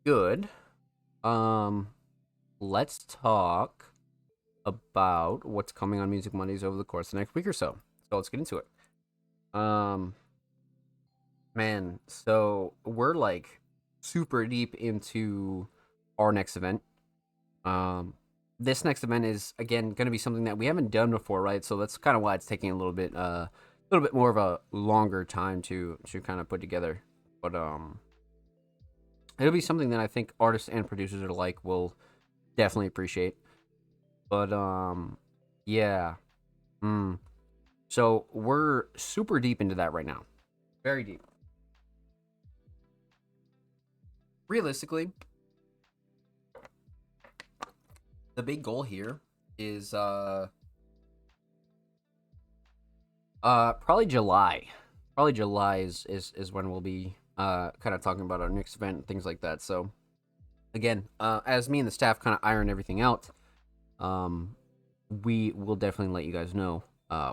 Good. Um, let's talk about what's coming on Music Mondays over the course of the next week or so. So let's get into it. Um, man, so we're like super deep into our next event. Um, this next event is again going to be something that we haven't done before, right? So that's kind of why it's taking a little bit more of a longer time to kind of put together. But it'll be something that I think artists and producers alike will definitely appreciate. But yeah. Mm. So we're super deep into that right now. Very deep. Realistically, the big goal here is probably July. Probably July is when we'll be kind of talking about our next event and things like that. So again, as me and the staff kind of iron everything out, um we will definitely let you guys know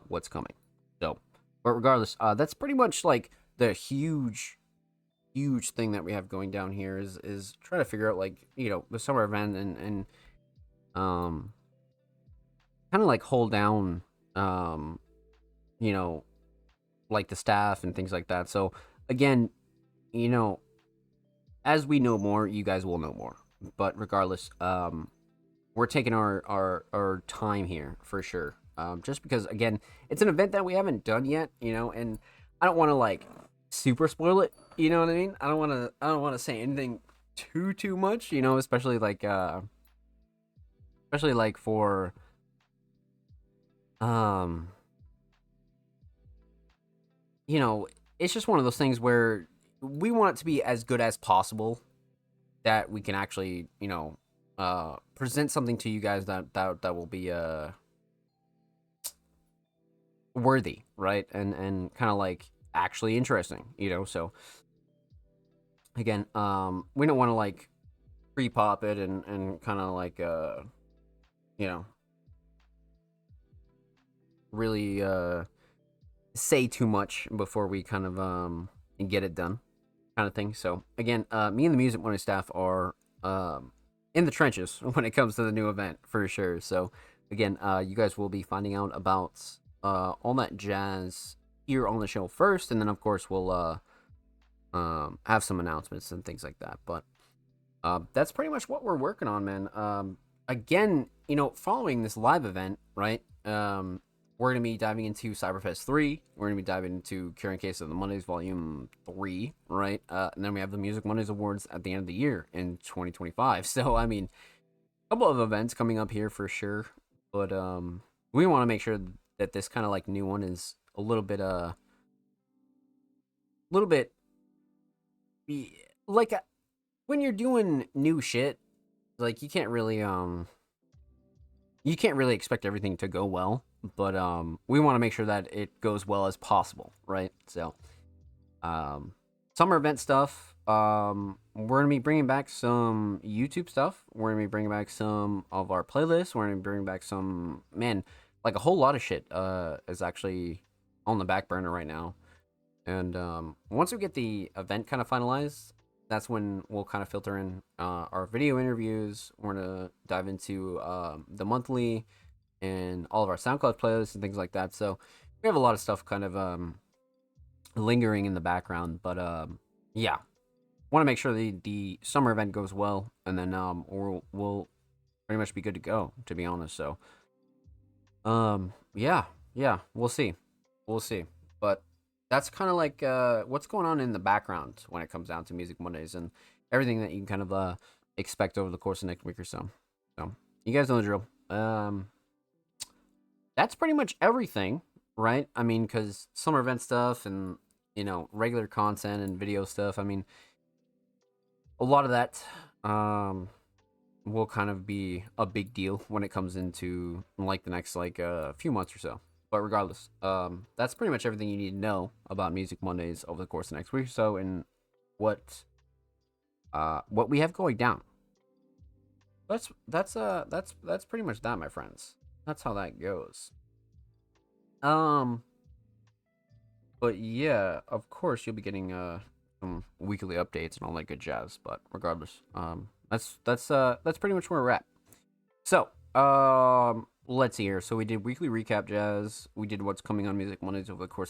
what's coming. So, but regardless, that's pretty much like the huge thing that we have going down here is trying to figure out like the summer event and um kind of like hold down um you know like the staff and things like that. So again, you know, as we know more, you guys will know more. But regardless, we're taking our time here for sure. Just because again, it's an event that we haven't done yet, and I don't want to like super spoil it. You know what I mean? I don't want to say anything too much. Especially like for um, you know, it's just one of those things where we want it to be as good as possible that we can actually present something to you guys that will be worthy, right? And kind of like actually interesting, So again, we don't want to like pre-pop it and kind of like you know, really say too much before we kind of get it done, kind of thing. So again, me and the music money staff are in the trenches when it comes to the new event for sure. So again, you guys will be finding out about all that jazz here on the show first, and then of course we'll have some announcements and things like that. But that's pretty much what we're working on, man. Again, following this live event, right? We're gonna be diving into Cyberfest 3. We're gonna be diving into Curing Case of the Mondays Volume 3, right? And then we have the Music Mondays Awards at the end of the year in 2025. So I mean, a couple of events coming up here for sure. But we want to make sure that this kind of like new one is a little bit like when you're doing new shit, like you can't really expect everything to go well, but we want to make sure that it goes well as possible, right? So summer event stuff. We're gonna be bringing back some YouTube stuff. We're gonna be bringing back some of our playlists. We're gonna be bringing back some man, like a whole lot of shit. Is actually on the back burner right now. And once we get the event kind of finalized, that's when we'll kind of filter in our video interviews. We're gonna dive into the monthly and all of our SoundCloud playlists and things like that. So we have a lot of stuff kind of lingering in the background, but yeah, want to make sure the summer event goes well, and then we'll pretty much be good to go. To be honest, so yeah, we'll see, but that's kind of like what's going on in the background when it comes down to Music Mondays and everything that you can kind of expect over the course of next week or so. So you guys know the drill. That's pretty much everything, right? I mean, because summer event stuff and regular content and video stuff. I mean, a lot of that will kind of be a big deal when it comes into like the next like few months or so. But regardless, that's pretty much everything you need to know about Music Mondays over the course of next week or so, and what we have going down. That's pretty much that, my friends. That's how that goes. Um, but yeah, of course you'll be getting some weekly updates and all that good jazz. But regardless, that's pretty much where we're at. So, let's see here. So we did weekly recap jazz. We did what's coming on Music Mondays over the course of